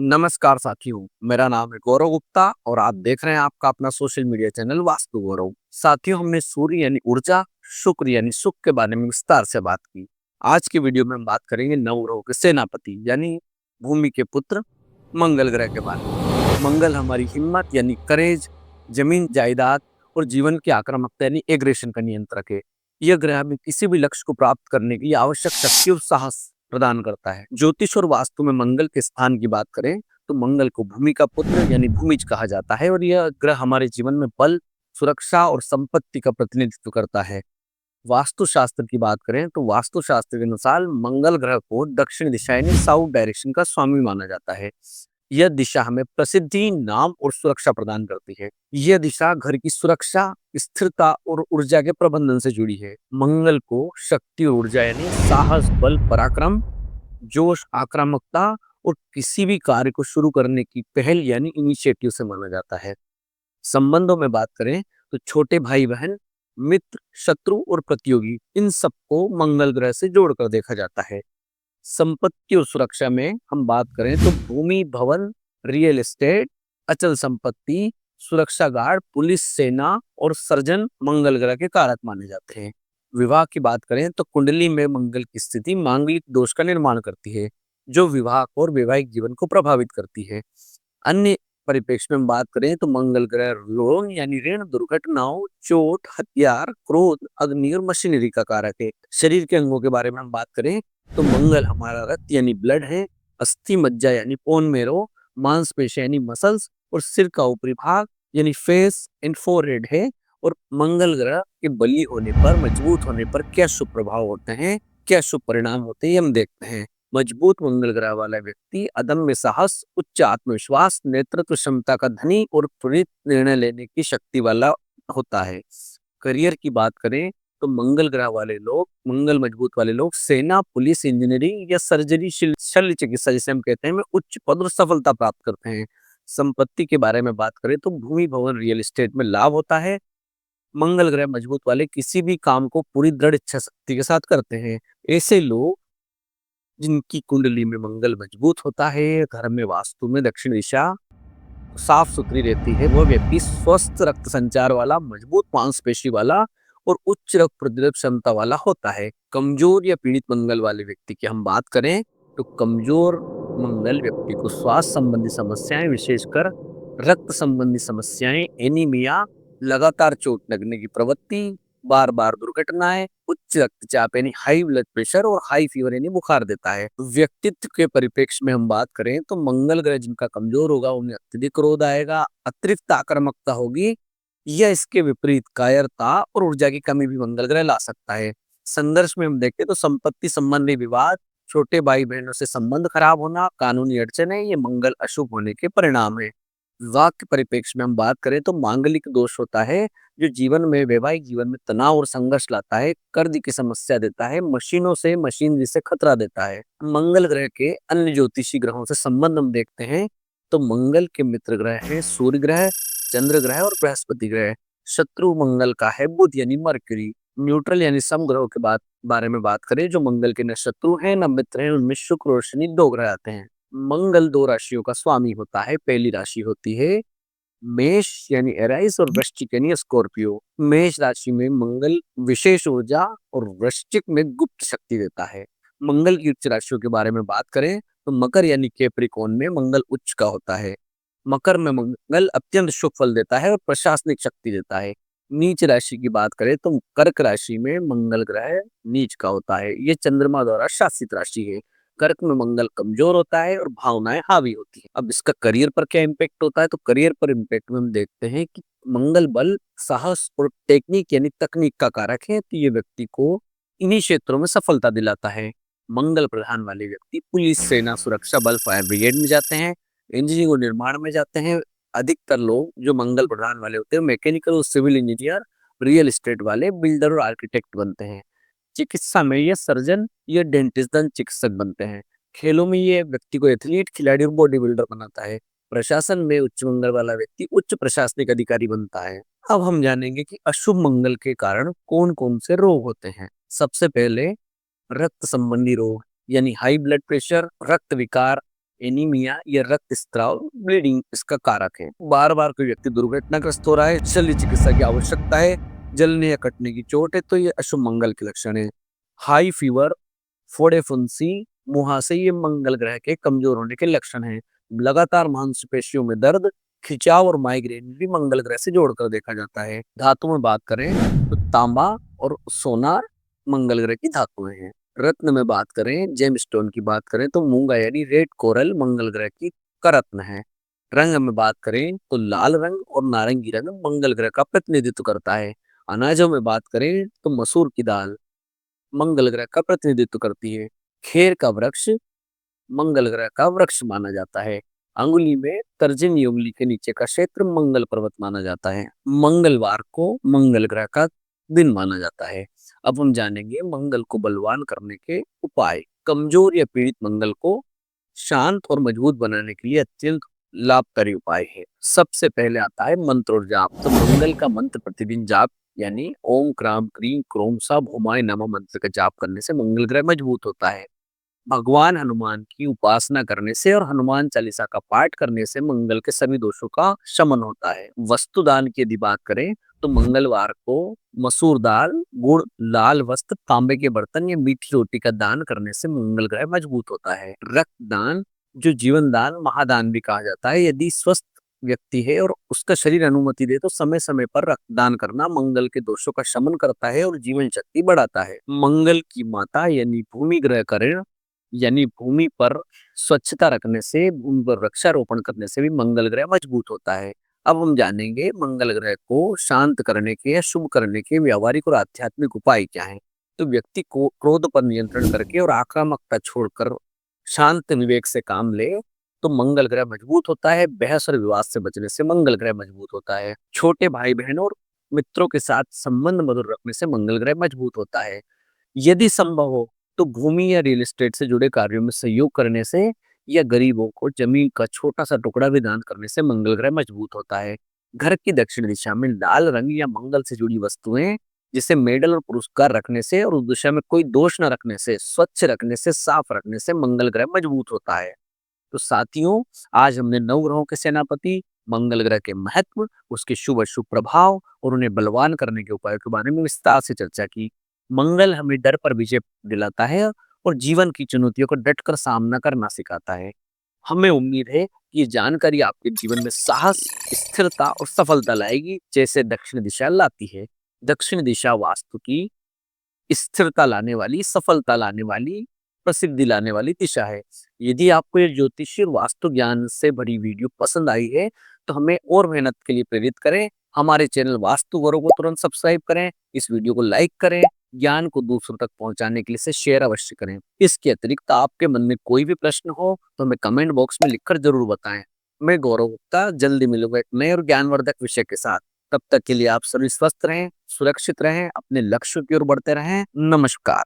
नमस्कार साथियों, मेरा नाम है गौरव गुप्ता और आप देख रहे हैं आपका अपना सोशल मीडिया चैनल वास्तु गौरव। साथियों, हमने सूर्य यानी ऊर्जा, शुक्र यानी सुख के बारे में विस्तार से बात की। आज की वीडियो में हम बात करेंगे नवग्रहों के सेनापति यानी भूमि के पुत्र मंगल ग्रह के बारे में। मंगल हमारी हिम्मत यानी करेज, जमीन जायदाद और जीवन की आक्रामकता यानी एग्रेशन का नियंत्रक है। यह ग्रह हमें किसी भी लक्ष्य को प्राप्त करने के लिए आवश्यक शक्ति और साहस प्रदान करता है। ज्योतिष और वास्तु में मंगल के स्थान की बात करें तो मंगल को भूमि का पुत्र यानी भूमिज कहा जाता है और यह ग्रह हमारे जीवन में बल, सुरक्षा और संपत्ति का प्रतिनिधित्व करता है। वास्तु शास्त्र की बात करें तो वास्तु शास्त्र के अनुसार मंगल ग्रह को दक्षिण दिशा यानी साउथ डायरेक्शन का स्वामी माना जाता है। यह दिशा हमें प्रसिद्धि, नाम और सुरक्षा प्रदान करती है। यह दिशा घर की सुरक्षा, स्थिरता और ऊर्जा के प्रबंधन से जुड़ी है। मंगल को शक्ति और ऊर्जा यानी साहस, बल, पराक्रम, जोश, आक्रामकता और किसी भी कार्य को शुरू करने की पहल यानी इनिशिएटिव से माना जाता है। संबंधों में बात करें तो छोटे भाई बहन, मित्र, शत्रु और प्रतियोगी, इन सबको मंगल ग्रह से जोड़कर देखा जाता है। संपत्ति और सुरक्षा में हम बात करें तो भूमि, भवन, रियल एस्टेट, अचल संपत्ति, सुरक्षा गार्ड, पुलिस, सेना और सर्जन मंगल ग्रह के कारक माने जाते हैं। विवाह की बात करें तो कुंडली में मंगल की स्थिति मांगलिक दोष का निर्माण करती है, जो विवाह और वैवाहिक जीवन को प्रभावित करती है। अन्य परिप्रेक्ष्य में हम बात करें तो मंगल ग्रह लोन यानी ऋण, दुर्घटनाओं, चोट, हथियार, क्रोध, अग्नि और मशीनरी का कारक है। शरीर के अंगों के बारे में हम बात करें तो मंगल हमारा रक्त यानी ब्लड है, अस्थि मज्जा यानी बोन मेरो, मांसपेशियां यानी मसल्स और सिर का ऊपरी भाग यानी फेस एंड फोरहेड है। और मंगल ग्रह के बली होने पर, मजबूत होने पर क्या शुभ प्रभाव होते हैं, क्या शुभ परिणाम होते हैं, हम देखते हैं। मजबूत मंगल ग्रह वाला व्यक्ति अदम्य साहस, उच्च आत्मविश्वास, नेतृत्व क्षमता का धनी और त्वरित निर्णय लेने की शक्ति वाला होता है। करियर की बात करें तो मंगल ग्रह वाले लोग, मंगल मजबूत वाले लोग सेना, पुलिस, इंजीनियरिंग या सर्जरी, शल्य चिकित्सा जिसे हम कहते हैं, में उच्च पद और सफलता प्राप्त करते हैं। संपत्ति के बारे में बात करें तो भूमि, भवन, रियल एस्टेट में लाभ होता है। मंगल ग्रह मजबूत वाले किसी भी काम को पूरी दृढ़ इच्छा शक्ति के साथ करते हैं। ऐसे लोग जिनकी कुंडली में मंगल मजबूत होता है, घर में वास्तु में दक्षिण दिशा साफ सुथरी रहती है, वह व्यक्ति स्वस्थ रक्त संचार वाला, मजबूत मांसपेशी वाला और उच्च रोग प्रतिरोधक क्षमता वाला होता है। कमजोर या पीड़ित मंगल वाले व्यक्ति की हम बात करें तो कमजोर मंगल व्यक्ति को स्वास्थ्य संबंधी समस्याएं, विशेषकर रक्त संबंधी समस्याएं, एनीमिया, लगातार चोट लगने की प्रवृत्ति, बार बार दुर्घटनाएं, उच्च रक्तचाप यानी हाई ब्लड प्रेशर और हाई फीवर यानी बुखार देता है। व्यक्तित्व के परिप्रेक्ष्य में हम बात करें तो मंगल ग्रह जिनका कमजोर होगा उन्हें अत्यधिक क्रोध आएगा, अतिरिक्त आक्रामकता होगी, या इसके विपरीत कायरता और ऊर्जा की कमी भी मंगल ग्रह ला सकता है। संघर्ष में हम देखें तो संपत्ति संबंधी विवाद, छोटे भाई बहनों से संबंध खराब होना, कानूनी अड़चने, ये मंगल अशुभ होने के परिणाम है। विवाह के परिप्रेक्ष्य में हम बात करें तो मांगलिक दोष होता है जो जीवन में, वैवाहिक जीवन में तनाव और संघर्ष लाता है, कर्ज की समस्या देता है, मशीनों से, मशीनरी से खतरा देता है। मंगल ग्रह के अन्य ज्योतिषी ग्रहों से संबंध हम देखते हैं तो मंगल के मित्र ग्रह हैं सूर्य ग्रह, चंद्र ग्रह और बृहस्पति ग्रह। शत्रु मंगल का है बुध यानी मरकरी। न्यूट्रल यानी सम ग्रहों के बारे में बात करें जो मंगल के न शत्रु हैं न मित्र हैं, उनमें शुक्र और शनि दो ग्रह आते हैं। मंगल दो राशियों का स्वामी होता है। पहली राशि होती है मेष यानी एराइस और वृश्चिक यानी स्कॉर्पियो। मेष राशि में मंगल विशेष ऊर्जा और वृश्चिक में गुप्त शक्ति देता है। मंगल की उच्च राशियों के बारे में बात करें तो मकर यानी कैप्रिकॉर्न में मंगल उच्च का होता है। मकर में मंगल अत्यंत शुभ फल देता है और प्रशासनिक शक्ति देता है। नीच राशि की बात करें तो कर्क राशि में मंगल ग्रह नीच का होता है। ये चंद्रमा द्वारा शासित राशि है। कर्क में मंगल कमजोर होता है और भावनाएं हावी होती है। अब इसका करियर पर क्या इम्पैक्ट होता है तो करियर पर इम्पैक्ट में हम देखते हैं कि मंगल बल, साहस और टेक्निक यानी तकनीक का कारक है, तो ये व्यक्ति को इन्हीं क्षेत्रों में सफलता दिलाता है। मंगल प्रधान वाले व्यक्ति पुलिस, सेना, सुरक्षा बल, फायर ब्रिगेड में जाते हैं, इंजीनियरिंग और निर्माण में जाते हैं। अधिकतर लोग जो मंगल प्रधान वाले होते हैं मैकेनिकल और सिविल इंजीनियर, रियल एस्टेट वाले, बिल्डर और आर्किटेक्ट बनते हैं। चिकित्सा में ये सर्जन, ये डेंटिस्ट, दंत चिकित्सक बनते हैं। खेलों में ये व्यक्ति को एथलीट, खिलाड़ी और बॉडी बिल्डर बनाता है। प्रशासन में उच्च मंगल वाला व्यक्ति उच्च प्रशासनिक अधिकारी बनता है। अब हम जानेंगे कि अशुभ मंगल के कारण कौन कौन से रोग होते हैं। सबसे पहले रक्त संबंधी रोग यानी हाई ब्लड प्रेशर, रक्त विकार, एनीमिया या रक्तस्राव ब्लीडिंग इसका कारक है। बार बार कोई व्यक्ति दुर्घटनाग्रस्त हो रहा है, शल्य चिकित्सा की आवश्यकता है, जलने या कटने की चोट है, तो ये अशुभ मंगल के लक्षण है। हाई फीवर, फोड़े फुंसी, मुहासे ये मंगल ग्रह के कमजोर होने के लक्षण हैं। लगातार मांसपेशियों में दर्द, खिंचाव और माइग्रेन भी मंगल ग्रह से जोड़कर देखा जाता है। धातु में बात करें तो तांबा और सोना मंगल ग्रह की धातुएं हैं। रत्न में बात करें, जेम स्टोन की बात करें तो मूंगा यानी रेड कोरल मंगल ग्रह की का रत्न है। रंग में बात करें तो लाल रंग और नारंगी रंग मंगल ग्रह का प्रतिनिधित्व करता है। अनाजों में बात करें तो मसूर की दाल मंगल ग्रह का प्रतिनिधित्व करती है। खेर का वृक्ष मंगल ग्रह का वृक्ष माना जाता है। अंगुली में तर्जनी उंगली के नीचे का क्षेत्र मंगल पर्वत माना जाता है। मंगलवार को मंगल ग्रह का दिन माना जाता है। अब हम जानेंगे मंगल को बलवान करने के उपाय। कमजोर या पीड़ित मंगल को शांत और मजबूत बनाने के लिए अत्यंत लाभकारी उपाय है। सबसे पहले आता है मंत्र और जाप। तो मंगल का मंत्र प्रतिदिन जाप यानी ओम क्राम क्रीम क्रोम सा भौमाय नमः मंत्र का जाप करने से मंगल ग्रह मजबूत होता है। भगवान हनुमान की उपासना करने से और हनुमान चालीसा का पाठ करने से मंगल के सभी दोषों का शमन होता है। वस्तु दान की यदि बात करें तो मंगलवार को मसूर दाल, गुड़, लाल वस्त्र, तांबे के बर्तन या मीठी रोटी का दान करने से मंगल ग्रह मजबूत होता है। रक्तदान, जो जीवन दान महादान भी कहा जाता है, यदि स्वस्थ व्यक्ति है और उसका शरीर अनुमति दे तो समय समय पर रक्तदान करना मंगल के दोषों का शमन करता है और जीवन शक्ति बढ़ाता है। मंगल की माता यानी भूमि ग्रह करण यानी भूमि पर स्वच्छता रखने से, भूमि पर वृक्षारोपण करने से भी मंगल ग्रह मजबूत होता है। अब हम जानेंगे मंगल ग्रह को शांत करने के या शुभ करने के व्यावहारिक और आध्यात्मिक उपाय क्या हैं। तो व्यक्ति को क्रोध पर नियंत्रण करके और आक्रामकता छोड़कर शांत विवेक से काम ले तो मंगल ग्रह मजबूत होता है। बहस और विवाद से बचने से मंगल ग्रह मजबूत होता है। छोटे भाई बहनों और मित्रों के साथ संबंध मधुर रखने से मंगल ग्रह मजबूत होता है। यदि संभव हो तो भूमि या रियल एस्टेट से जुड़े कार्यों में सहयोग करने से या गरीबों को जमीन का छोटा सा टुकड़ा भी दान करने से मंगल ग्रह मजबूत होता है। घर की दक्षिण दिशा में लाल रंग या मंगल से जुड़ी वस्तुएं जिसे मेडल और पुरस्कार रखने से और उस दिशा में कोई दोष न रखने से, स्वच्छ रखने से, साफ रखने से मंगल ग्रह मजबूत होता है। तो साथियों, आज हमने नवग्रहों के सेनापति मंगल ग्रह के महत्व, उसके शुभ अशुभ प्रभाव और उन्हें बलवान करने के उपायों के बारे में विस्तार से चर्चा की। मंगल हमें डर पर विजय दिलाता है और जीवन की चुनौतियों को डटकर सामना करना सिखाता है। हमें उम्मीद है कि ये जानकारी आपके जीवन में साहस, स्थिरता और सफलता लाएगी, जैसे दक्षिण दिशा लाती है। दक्षिण दिशा वास्तु की स्थिरता लाने वाली, सफलता लाने वाली, प्रसिद्धि लाने वाली दिशा है। यदि आपको ये ज्योतिषीय और वास्तु ज्ञान से भरी वीडियो पसंद आई है तो हमें और मेहनत के लिए प्रेरित करें। हमारे चैनल वास्तु गुरु को तुरंत सब्सक्राइब करें, इस वीडियो को लाइक करें, ज्ञान को दूसरों तक पहुंचाने के लिए इसे शेयर अवश्य करें। इसके अतिरिक्त आपके मन में कोई भी प्रश्न हो तो हमें कमेंट बॉक्स में लिखकर जरूर बताएं। मैं गौरव गुप्ता जल्दी मिलूंगा एक नए और ज्ञानवर्धक विषय के साथ। तब तक के लिए आप सभी स्वस्थ रहें, सुरक्षित रहें, अपने लक्ष्य की ओर बढ़ते रहें। नमस्कार।